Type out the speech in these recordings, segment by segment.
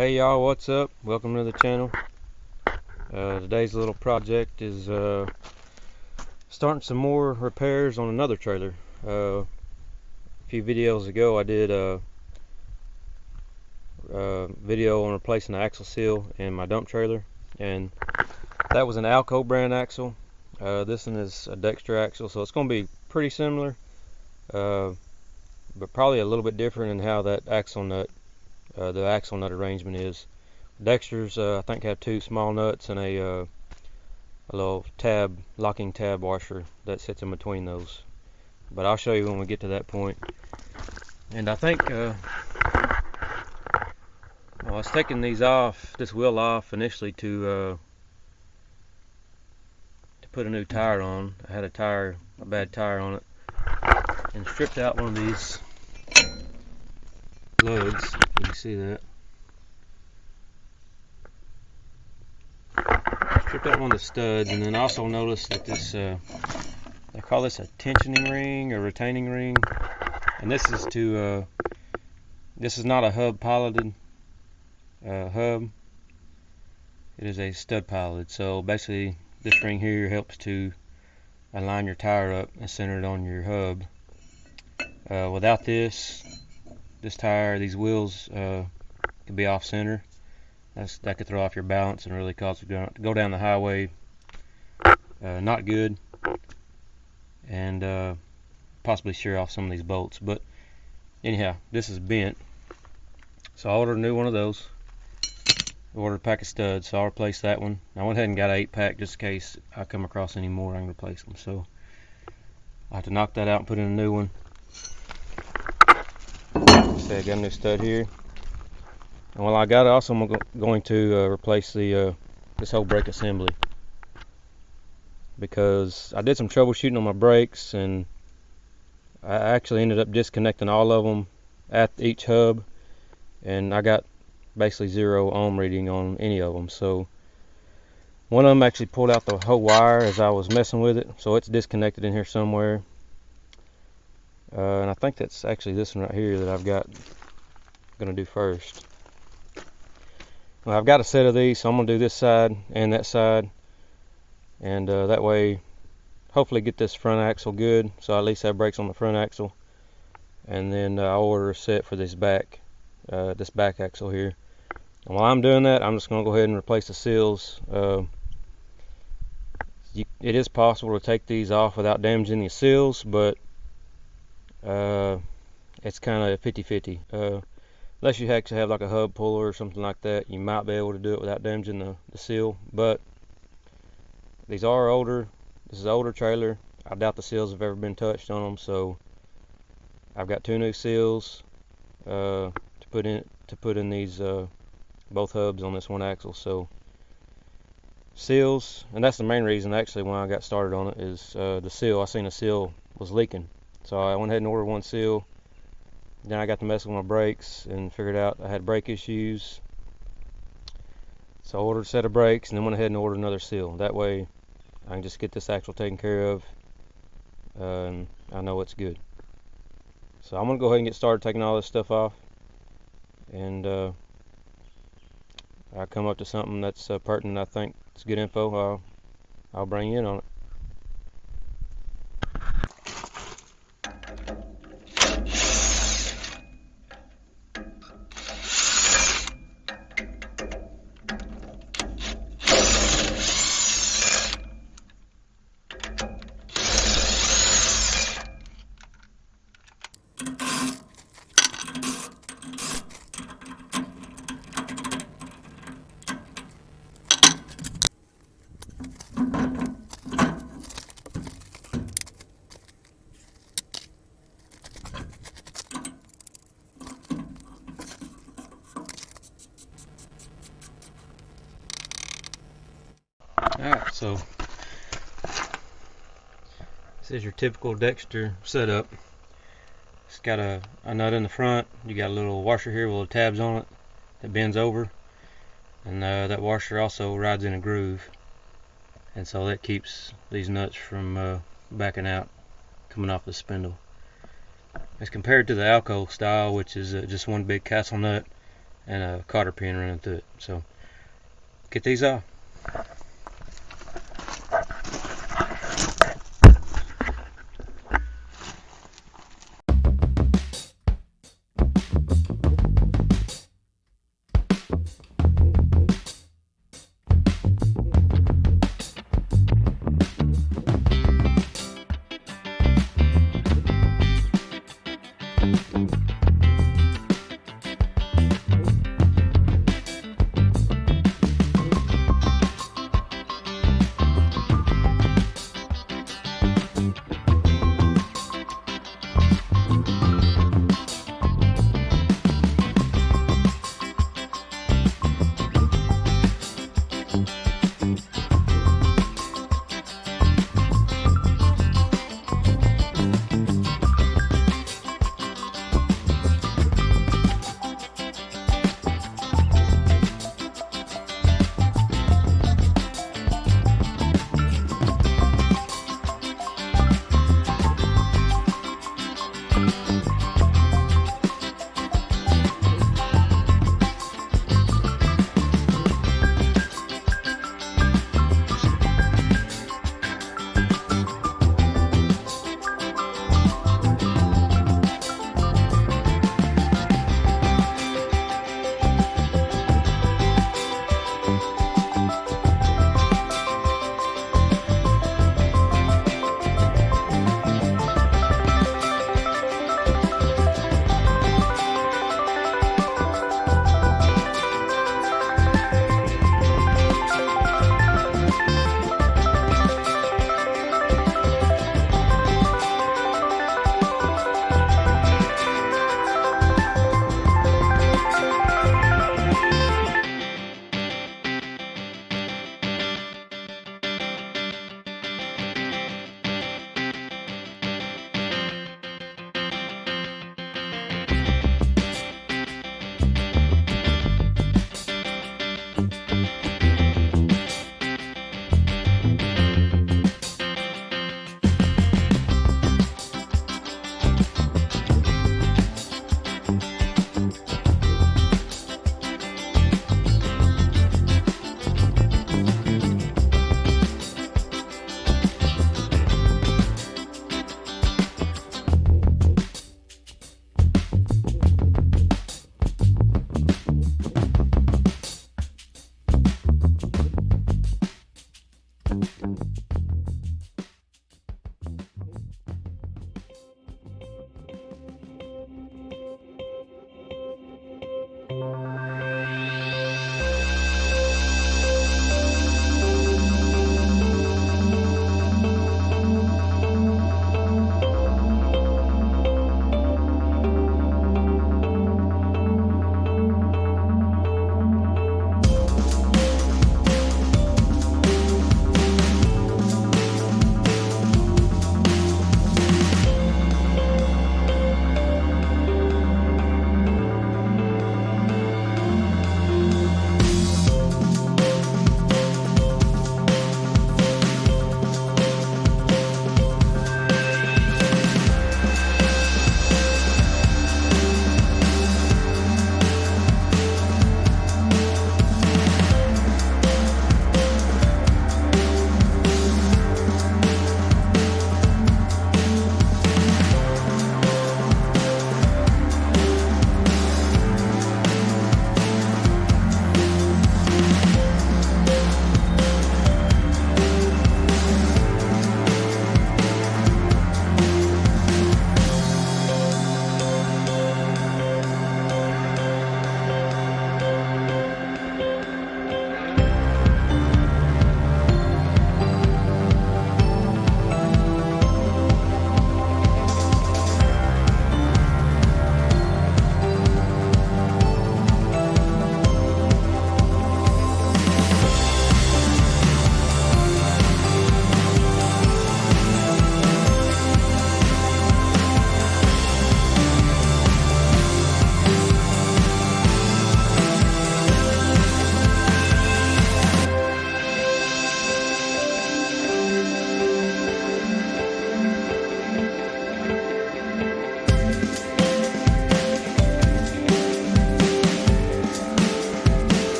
Hey y'all, what's up? Welcome to the channel. Today's little project is starting some more repairs on another trailer. A few videos ago I did a video on replacing the axle seal in my dump trailer, and that was an Alco brand axle. This one is a Dexter axle, so it's going to be pretty similar, but probably a little bit different in how that axle nut, the axle nut arrangement is. Dexter's I think have two small nuts and a little locking tab washer that sits in between those. But I'll show you when we get to that point. And I think I was taking these off, this wheel off initially to put a new tire on. I had a bad tire on it, and stripped out one of these lugs. You can see that. Stripped out one of the studs, and then also noticed that this, they call this a tensioning ring or retaining ring, and this is to, this is not a hub piloted hub. It is a stud piloted. So basically, this ring here helps to align your tire up and center it on your hub. Without this tire, these wheels could be off center. That could throw off your balance and really cause you to go down the highway not good, and possibly shear off some of these bolts. But anyhow, this is bent, so I ordered a new one of those. Ordered a pack of studs, so I'll replace that one. I went ahead and got an 8-pack just in case I come across any more. I can replace them. So I have to knock that out and put in a new one. So I got a new stud here. And while I got it, also I'm going to replace the this whole brake assembly, because I did some troubleshooting on my brakes, and I actually ended up disconnecting all of them at each hub, and I got basically 0 ohm reading on any of them. So one of them actually pulled out the whole wire as I was messing with it, so it's disconnected in here somewhere. And I think that's actually this one right here that I've got going to do first. Well, I've got a set of these, so I'm going to do this side and that side, and that way hopefully get this front axle good, so I at least have brakes on the front axle. And then I'll order a set for this back axle here. And while I'm doing that, I'm just going to go ahead and replace the seals. It is possible to take these off without damaging the seals, but it's kind of 50-50. Unless you actually have like a hub puller or something like that, you might be able to do it without damaging the seal. But these are older. This is an older trailer. I doubt the seals have ever been touched on them, so I've got 2 new seals to put in these both hubs on this one axle. So seals, and that's the main reason actually when I got started on it, is the seal. I seen a seal was leaking, so I went ahead and ordered one seal. Then I got to mess with my brakes and figured out I had brake issues, so I ordered a set of brakes and then went ahead and ordered another seal. That way I can just get this axle taken care of, and I know it's good. So I'm going to go ahead and get started taking all this stuff off, and I come up to something that's pertinent, I think it's good info, I'll bring you in on it. Alright, so this is your typical Dexter setup. It's got a nut in the front. You got a little washer here with little tabs on it that bends over, and that washer also rides in a groove, and so that keeps these nuts from backing out, coming off the spindle. As compared to the Alco style, which is just one big castle nut and a cotter pin running through it. So get these off.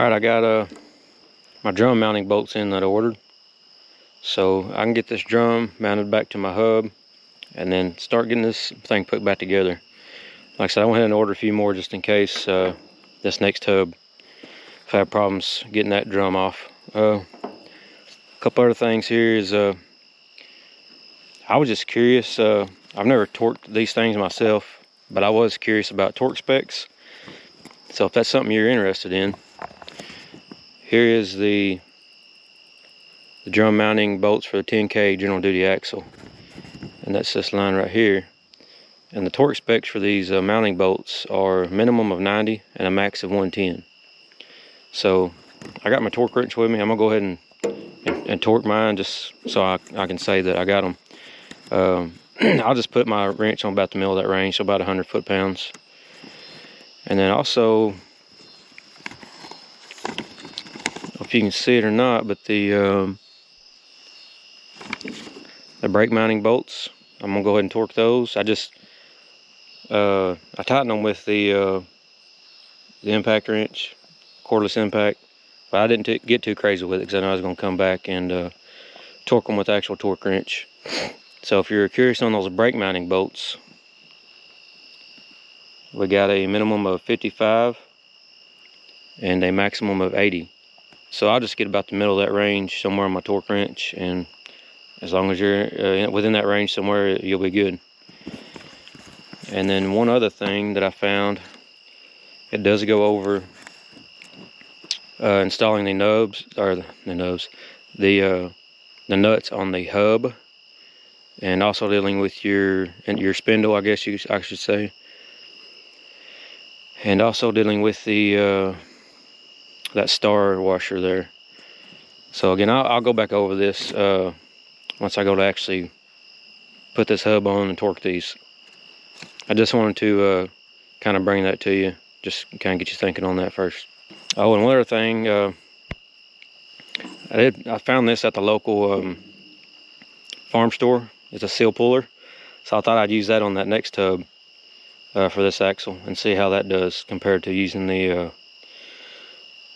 Alright, I got my drum mounting bolts in that I ordered. So I can get this drum mounted back to my hub and then start getting this thing put back together. Like I said, I went ahead and ordered a few more just in case this next hub, if I have problems getting that drum off. A couple other things here is I was just curious. I've never torqued these things myself, but I was curious about torque specs. So if that's something you're interested in, here is the drum mounting bolts for the 10K general duty axle, and that's this line right here. And the torque specs for these mounting bolts are a minimum of 90 and a max of 110. So I got my torque wrench with me. I'm gonna go ahead and torque mine just so I can say that I got them. I'll just put my wrench on about the middle of that range, so about 100 foot-pounds. And then also, I don't know if you can see it or not, but the brake mounting bolts, I'm gonna go ahead and torque those. I tightened them with the impact wrench, cordless impact, but I didn't get too crazy with it because I know I was gonna come back and torque them with the actual torque wrench. So if you're curious on those brake mounting bolts, we got a minimum of 55 and a maximum of 80. So I'll just get about the middle of that range somewhere on my torque wrench, and as long as you're within that range somewhere, you'll be good. And then one other thing that I found, it does go over installing the nubs, or the nuts on the hub, and also dealing with your spindle, I guess I should say, and also dealing with the that star washer there. So again, I'll go back over this once I go to actually put this hub on and torque these. I just wanted to kind of bring that to you, just kind of get you thinking on that first. Oh, and one other thing, I found this at the local farm store. It's a seal puller, so I thought I'd use that on that next tub for this axle and see how that does compared to using the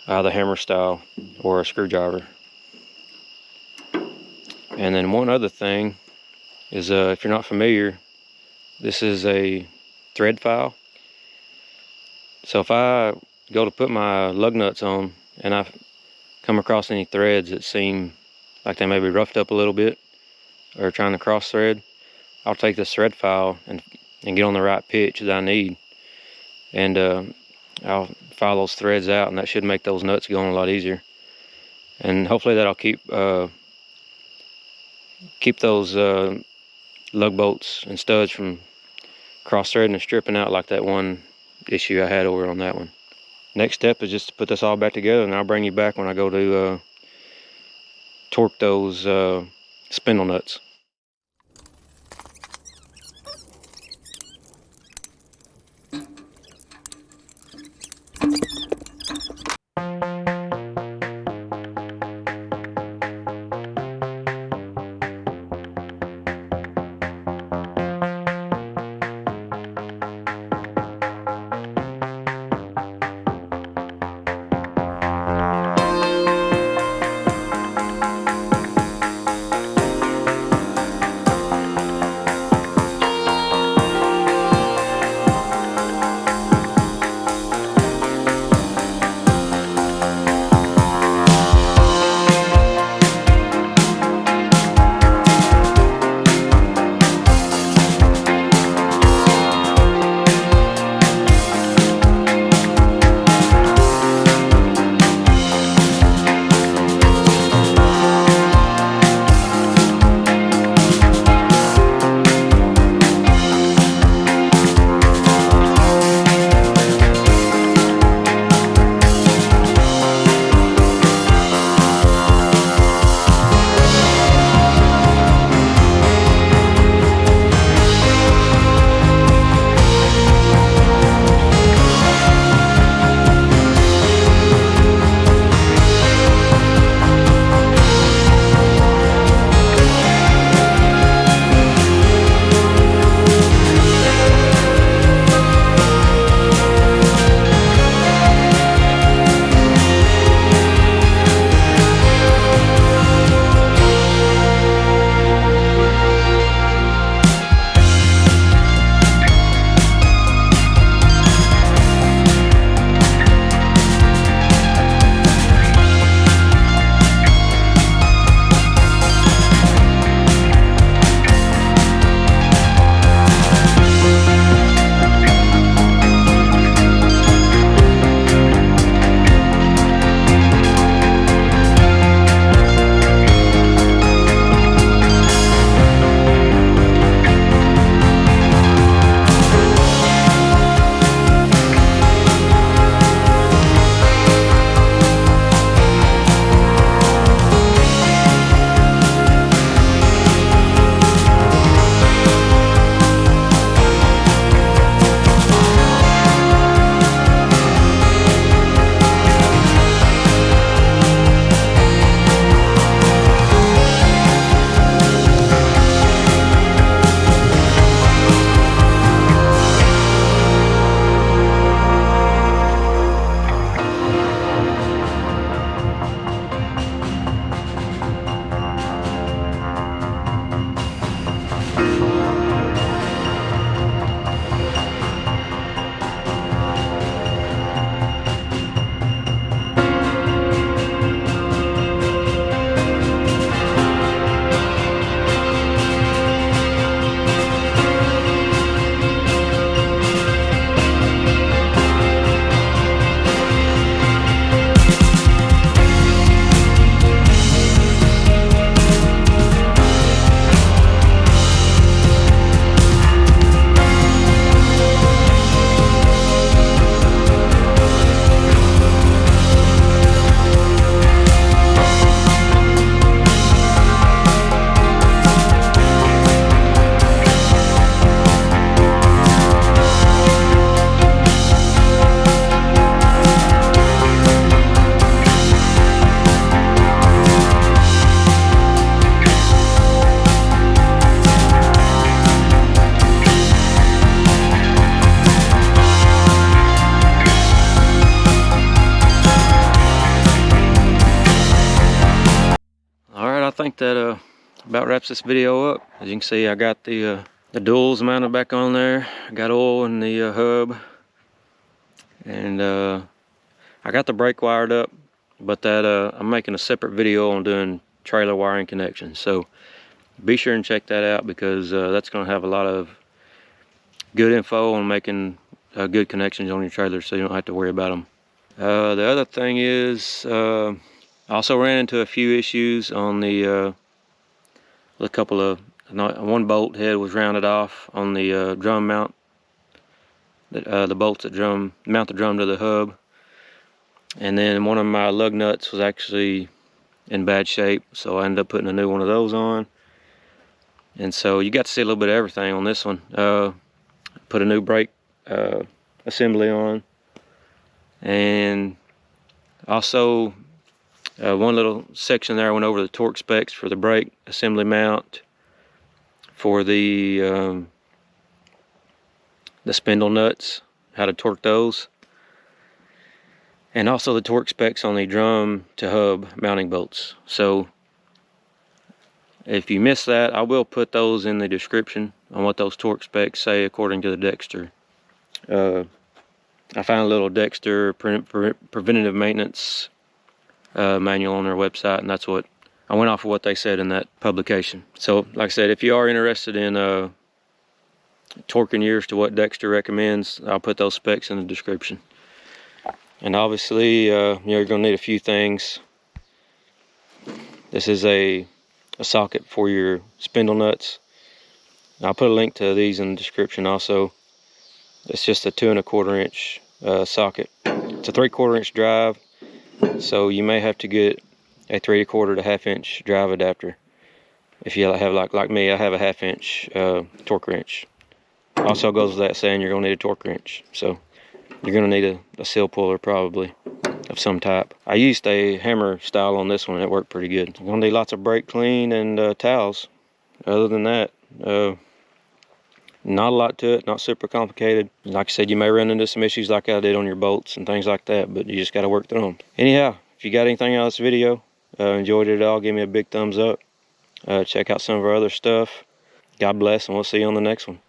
hammer style or a screwdriver. And then one other thing is, if you're not familiar, this is a thread file. So if I go to put my lug nuts on and I come across any threads that seem like they may be roughed up a little bit or trying to cross thread, I'll take this thread file and get on the right pitch that I need, and I'll file those threads out, and that should make those nuts go on a lot easier. And hopefully that'll keep those lug bolts and studs from cross threading and stripping out like that one issue I had over on that one. Next step is just to put this all back together, and I'll bring you back when I go to torque those spindle nuts. think that about wraps this video up. As you can see, I got the duals mounted back on there. I got oil in the hub, and I got the brake wired up. But that I'm making a separate video on doing trailer wiring connections. So be sure and check that out, because that's going to have a lot of good info on making good connections on your trailer, so you don't have to worry about them. The other thing is, I also ran into a few issues on the couple of, one bolt head was rounded off on the drum mount, the bolts that mount the drum to the hub, and then one of my lug nuts was actually in bad shape, so I ended up putting a new one of those on. And so you got to see a little bit of everything on this one. Put a new brake assembly on, and also one little section there I went over the torque specs for the brake assembly mount, for the spindle nuts, how to torque those, and also the torque specs on the drum to hub mounting bolts. So if you missed that, I will put those in the description on what those torque specs say according to the Dexter. I found a little Dexter preventative maintenance manual on their website, and that's what I went off of, what they said in that publication. So like I said, if you are interested in torquing yours to what Dexter recommends, I'll put those specs in the description. And obviously you're going to need a few things. This is a socket for your spindle nuts. I'll put a link to these in the description also. It's just a 2 1/4 inch socket. It's a 3/4 inch drive, so you may have to get a 3 1/4 to 1/2 inch drive adapter. If you have like me, I have a 1/2 inch torque wrench. Also goes with that saying, you're going to need a torque wrench. So you're going to need a seal puller probably of some type. I used a hammer style on this one. It worked pretty good. You're going to need lots of brake clean and towels. Other than that, not a lot to it, not super complicated. Like I said, you may run into some issues like I did on your bolts and things like that, but you just got to work through them. Anyhow, if you got anything out of this video, enjoyed it at all, give me a big thumbs up. Check out some of our other stuff. God bless, and we'll see you on the next one.